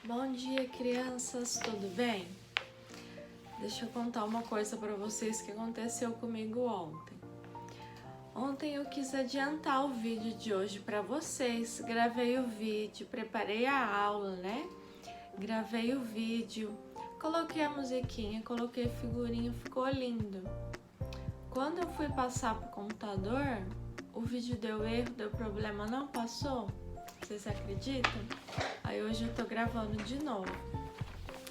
Bom dia, crianças, tudo bem? Deixa eu contar uma coisa para vocês que aconteceu comigo ontem. Ontem eu quis adiantar o vídeo de hoje para vocês. Gravei o vídeo, preparei a aula, né? Gravei o vídeo, coloquei a musiquinha, coloquei figurinha, ficou lindo. Quando eu fui passar pro computador, o vídeo deu erro, deu problema, não passou. Vocês acreditam? Aí hoje eu tô gravando de novo.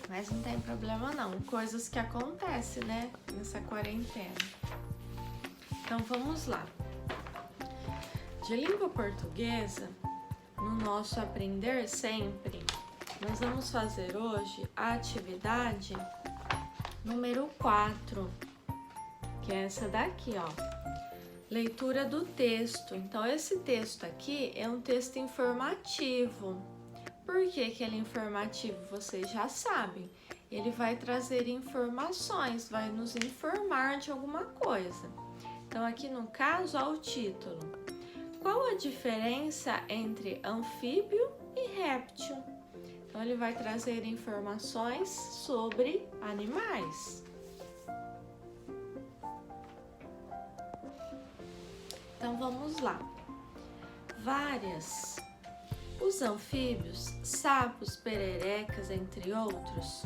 Mas não tem problema não, coisas que acontecem, né, nessa quarentena. Então vamos lá. De língua portuguesa, no nosso Aprender Sempre, nós vamos fazer hoje a atividade número 4, que é essa daqui, ó. Leitura do texto. Então esse texto aqui é um texto informativo. Por que que ele é informativo? Vocês já sabem. Ele vai trazer informações, vai nos informar de alguma coisa. Então aqui no caso, ó, o título. Qual a diferença entre anfíbio e réptil? Então ele vai trazer informações sobre animais. Então vamos lá. Várias. Os anfíbios, sapos, pererecas, entre outros,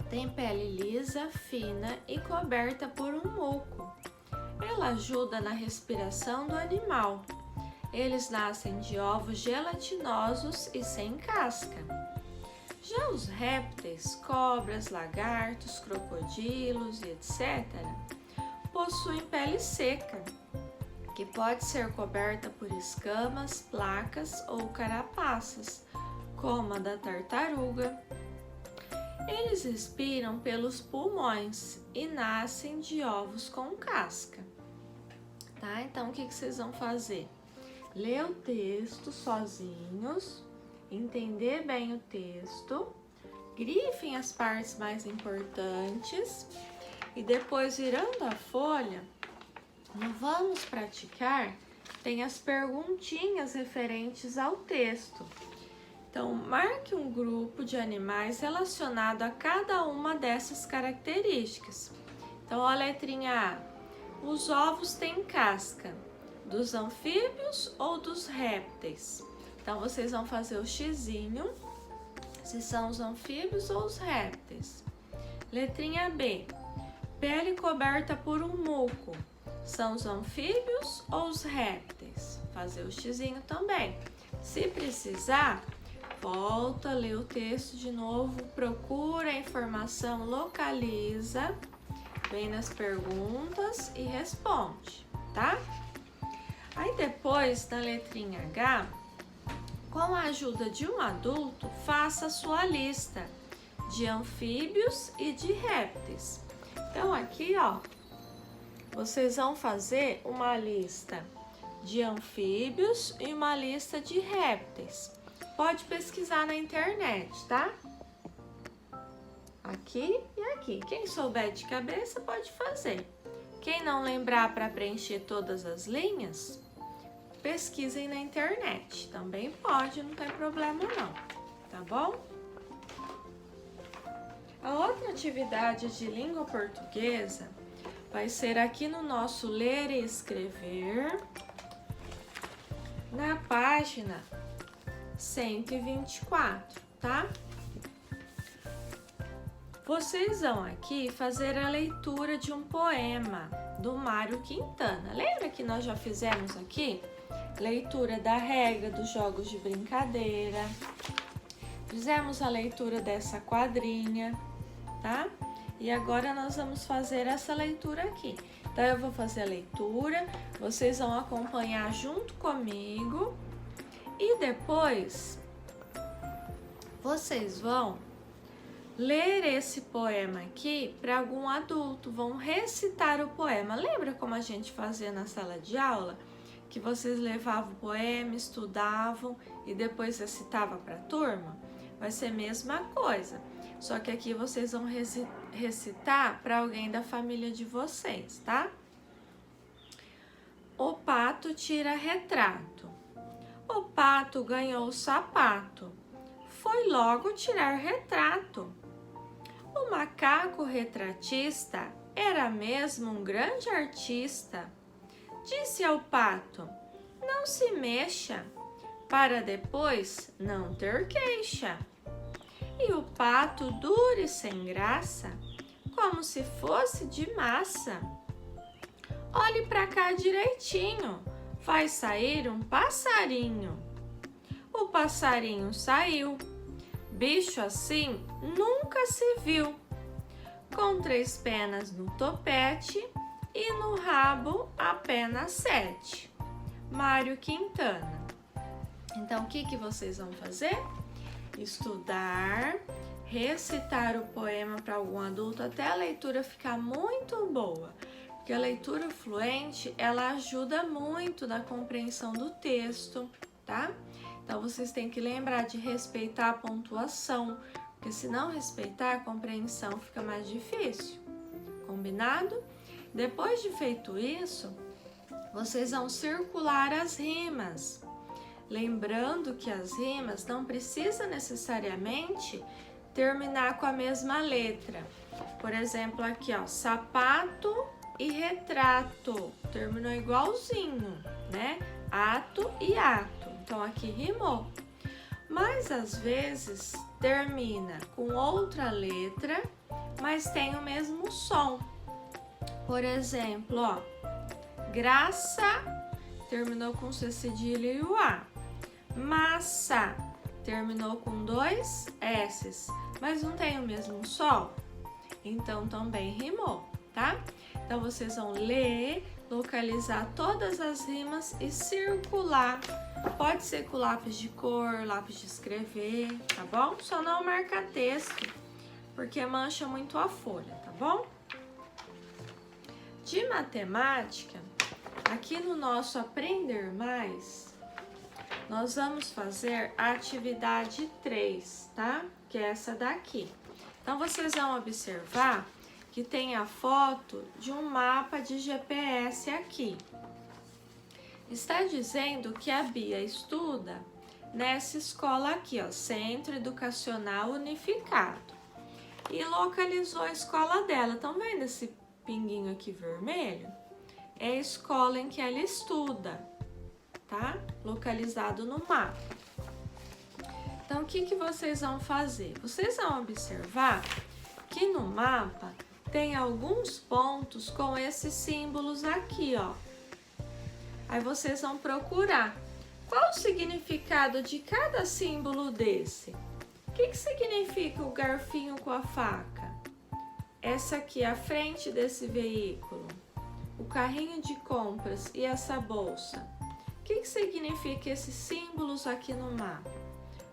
têm pele lisa, fina e coberta por um muco. Ela ajuda na respiração do animal. Eles nascem de ovos gelatinosos e sem casca. Já os répteis, cobras, lagartos, crocodilos, etc., possuem pele seca, que pode ser coberta por escamas, placas ou carapaças, como a da tartaruga. Eles respiram pelos pulmões e nascem de ovos com casca. Tá? Então, o que vocês vão fazer? Ler o texto sozinhos, entender bem o texto, grifem as partes mais importantes e depois, virando a folha, no Vamos Praticar, tem as perguntinhas referentes ao texto. Então, marque um grupo de animais relacionado a cada uma dessas características. Então, a letrinha A. Os ovos têm casca. Dos anfíbios ou dos répteis? Então, vocês vão fazer o xizinho, se são os anfíbios ou os répteis. Letrinha B. Pele coberta por um muco. São os anfíbios ou os répteis? Fazer o xizinho também. Se precisar, volta, lê o texto de novo, procura a informação, localiza, vem nas perguntas e responde, tá? Aí depois, na letrinha H, com a ajuda de um adulto, faça a sua lista de anfíbios e de répteis. Então aqui, ó, vocês vão fazer uma lista de anfíbios e uma lista de répteis. Pode pesquisar na internet, tá? Aqui e aqui. Quem souber de cabeça pode fazer. Quem não lembrar para preencher todas as linhas, pesquisem na internet. Também pode, não tem problema não, tá bom? A outra atividade de língua portuguesa vai ser aqui no nosso Ler e Escrever, na página 124, tá? Vocês vão aqui fazer a leitura de um poema do Mário Quintana. Lembra que nós já fizemos aqui? Leitura da regra dos jogos de brincadeira. Fizemos a leitura dessa quadrinha, tá? E agora nós vamos fazer essa leitura aqui. Então eu vou fazer a leitura, vocês vão acompanhar junto comigo e depois vocês vão ler esse poema aqui para algum adulto, vão recitar o poema. Lembra como a gente fazia na sala de aula? Que vocês levavam o poema, estudavam e depois recitavam para a turma? Vai ser a mesma coisa. Só que aqui vocês vão recitar para alguém da família de vocês, tá? O pato tira retrato. O pato ganhou o sapato. foi logo tirar retrato. O macaco retratista era mesmo um grande artista. Disse ao pato: não se mexa, para depois não ter queixa. E o pato, duro e sem graça, como se fosse de massa. Olhe pra cá direitinho, vai sair um passarinho. O passarinho saiu, bicho assim nunca se viu, com 3 penas no topete e no rabo apenas 7. Mário Quintana. Então, o que vocês vão fazer? Estudar, recitar o poema para algum adulto até a leitura ficar muito boa, porque a leitura fluente, ela ajuda muito na compreensão do texto, tá? Então, vocês têm que lembrar de respeitar a pontuação, porque se não respeitar, a compreensão fica mais difícil. Combinado? Depois de feito isso, vocês vão circular as rimas. Lembrando que as rimas não precisam necessariamente terminar com a mesma letra. Por exemplo, aqui, ó, sapato e retrato. Terminou igualzinho, né? Ato e ato. Então, aqui rimou. Mas, às vezes, termina com outra letra, mas tem o mesmo som. Por exemplo, ó, graça terminou com C cedilha e o A. Massa terminou com 2 S's, mas não tem o mesmo som, então também rimou, tá? Então vocês vão ler, localizar todas as rimas e circular. Pode ser com lápis de cor, lápis de escrever, tá bom? Só não marca texto, porque mancha muito a folha, tá bom? De matemática, aqui no nosso Aprender Mais, nós vamos fazer a atividade 3, tá? Que é essa daqui. Então, vocês vão observar que tem a foto de um mapa de GPS aqui. Está dizendo que a Bia estuda nessa escola aqui, ó, Centro Educacional Unificado. E localizou a escola dela. Estão vendo esse pinguinho aqui vermelho? É a escola em que ela estuda, tá? Localizado no mapa. Então, o que vocês vão fazer? Vocês vão observar que no mapa tem alguns pontos com esses símbolos aqui, ó. Aí vocês vão procurar qual o significado de cada símbolo desse. O que significa o garfinho com a faca? Essa aqui é a frente desse veículo. O carrinho de compras e essa bolsa. O que significa esses símbolos aqui no mapa?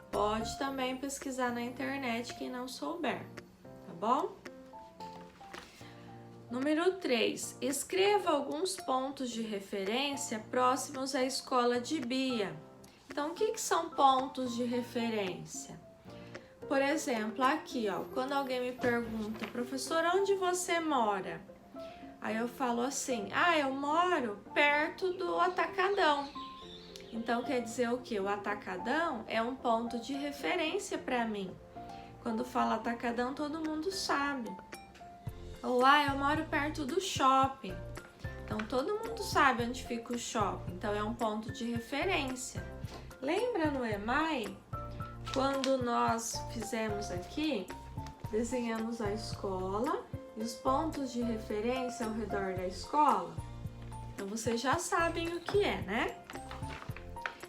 Pode também pesquisar na internet quem não souber, tá bom? Número 3. Escreva alguns pontos de referência próximos à escola de Bia. Então, o que são pontos de referência? Por exemplo, aqui, ó, quando alguém me pergunta, professor, onde você mora? Aí eu falo assim, eu moro perto do Atacadão. Então, quer dizer o quê? O Atacadão é um ponto de referência para mim. Quando fala Atacadão, todo mundo sabe. Ou, eu moro perto do shopping. Então, todo mundo sabe onde fica o shopping. Então, é um ponto de referência. Lembra no EMAI, quando nós fizemos aqui, desenhamos a escola e os pontos de referência ao redor da escola? Então, vocês já sabem o que é, né?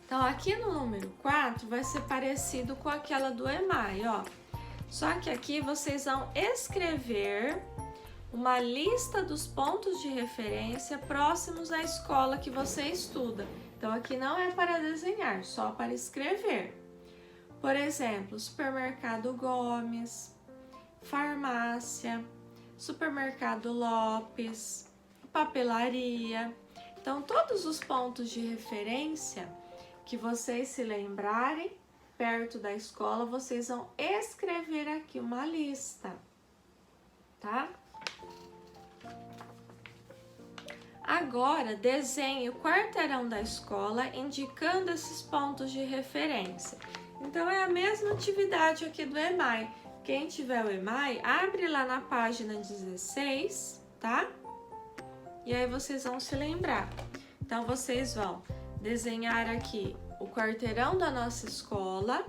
Então, aqui no número 4 vai ser parecido com aquela do EMAI, ó. Só que aqui vocês vão escrever uma lista dos pontos de referência próximos à escola que você estuda. Então, aqui não é para desenhar, só para escrever. Por exemplo, supermercado Gomes, farmácia, supermercado Lopes, papelaria. Então, todos os pontos de referência que vocês se lembrarem perto da escola, vocês vão escrever aqui uma lista, tá? Agora, desenhe o quarteirão da escola indicando esses pontos de referência. Então, é a mesma atividade aqui do EMAI. Quem tiver o EMAI, abre lá na página 16, tá? E aí vocês vão se lembrar. Então, vocês vão desenhar aqui o quarteirão da nossa escola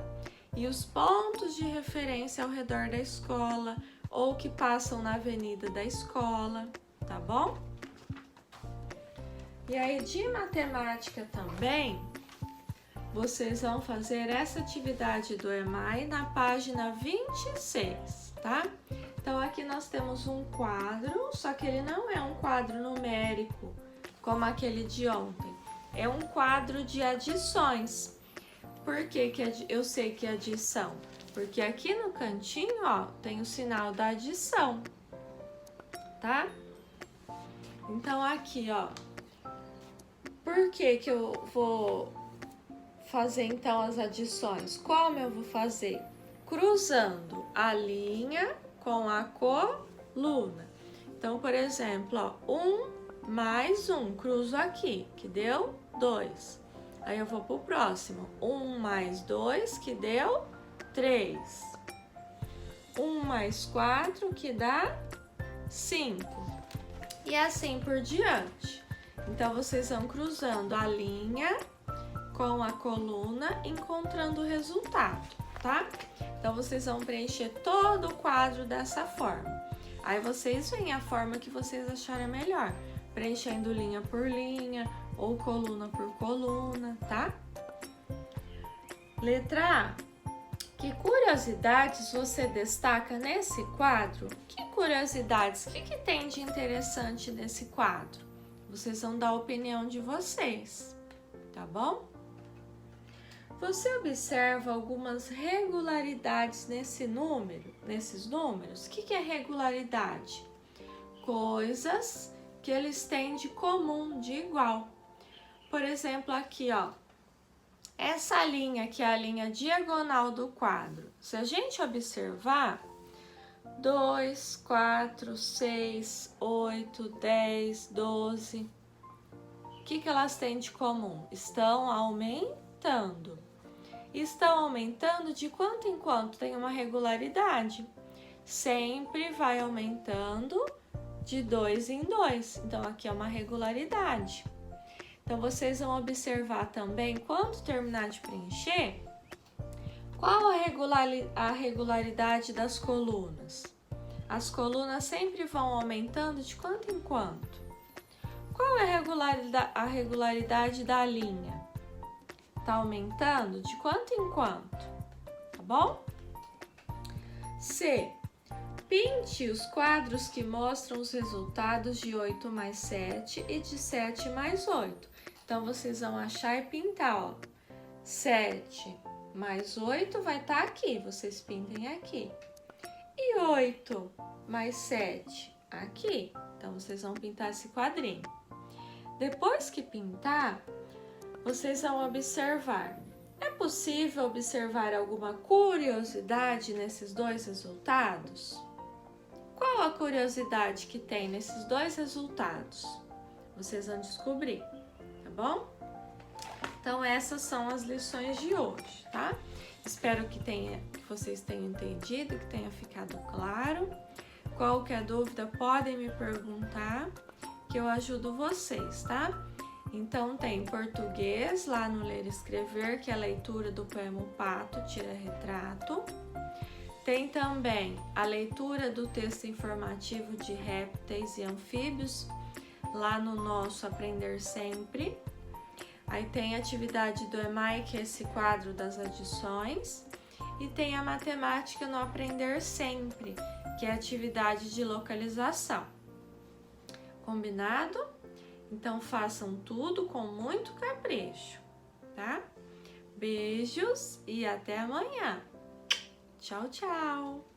e os pontos de referência ao redor da escola ou que passam na avenida da escola, tá bom? E aí, de matemática também, vocês vão fazer essa atividade do EMAI na página 26, tá? Então, aqui nós temos um quadro, só que ele não é um quadro numérico, como aquele de ontem. É um quadro de adições. Por que eu sei que é adição? Porque aqui no cantinho, ó, tem o sinal da adição, tá? Então, aqui, ó, por que eu vou fazer então as adições? Como eu vou fazer? Cruzando a linha com a coluna. Então, por exemplo, ó, 1 mais 1, cruzo aqui, que deu 2. Aí eu vou pro próximo, 1 mais 2, que deu 3. 1 mais 4, que dá 5. E assim por diante. Então, vocês vão cruzando a linha com a coluna, encontrando o resultado, tá? Então, vocês vão preencher todo o quadro dessa forma. Aí, vocês veem a forma que vocês acharem melhor, preenchendo linha por linha ou coluna por coluna, tá? Letra A. Que curiosidades você destaca nesse quadro? Que curiosidades? O que tem de interessante nesse quadro? Vocês vão dar a opinião de vocês, tá bom? Você observa algumas regularidades nesses números? O que é regularidade? Coisas que eles têm de comum, de igual. Por exemplo, aqui, ó, essa linha que é a linha diagonal do quadro. Se a gente observar, 2, 4, 6, 8, 10, 12. O que elas têm de comum? Estão aumentando. Estão aumentando de quanto em quanto? Tem uma regularidade. Sempre vai aumentando de 2 em 2. Então, aqui é uma regularidade. Então, vocês vão observar também, quando terminar de preencher, qual a regularidade das colunas? As colunas sempre vão aumentando de quanto em quanto? Qual é a regularidade da linha? Tá aumentando de quanto em quanto? Tá bom? C. Pinte os quadros que mostram os resultados de 8 mais 7 e de 7 mais 8. Então, vocês vão achar e pintar, ó. 7 mais 8 vai estar aqui, vocês pintem aqui. E 8 mais 7 aqui. Então, vocês vão pintar esse quadrinho. Depois que pintar, vocês vão observar. É possível observar alguma curiosidade nesses dois resultados? Qual a curiosidade que tem nesses dois resultados? Vocês vão descobrir, tá bom? Então, essas são as lições de hoje, tá? Espero que vocês tenham entendido, que tenha ficado claro. Qualquer dúvida, podem me perguntar, que eu ajudo vocês, tá? Então, tem português lá no Ler e Escrever, que é a leitura do poema O Pato Tira Retrato. Tem também a leitura do texto informativo de répteis e anfíbios, lá no nosso Aprender Sempre. Aí tem a atividade do EMAI, que é esse quadro das adições. E tem a matemática no Aprender Sempre, que é a atividade de localização. Combinado? Então, façam tudo com muito capricho, tá? Beijos e até amanhã. Tchau, tchau!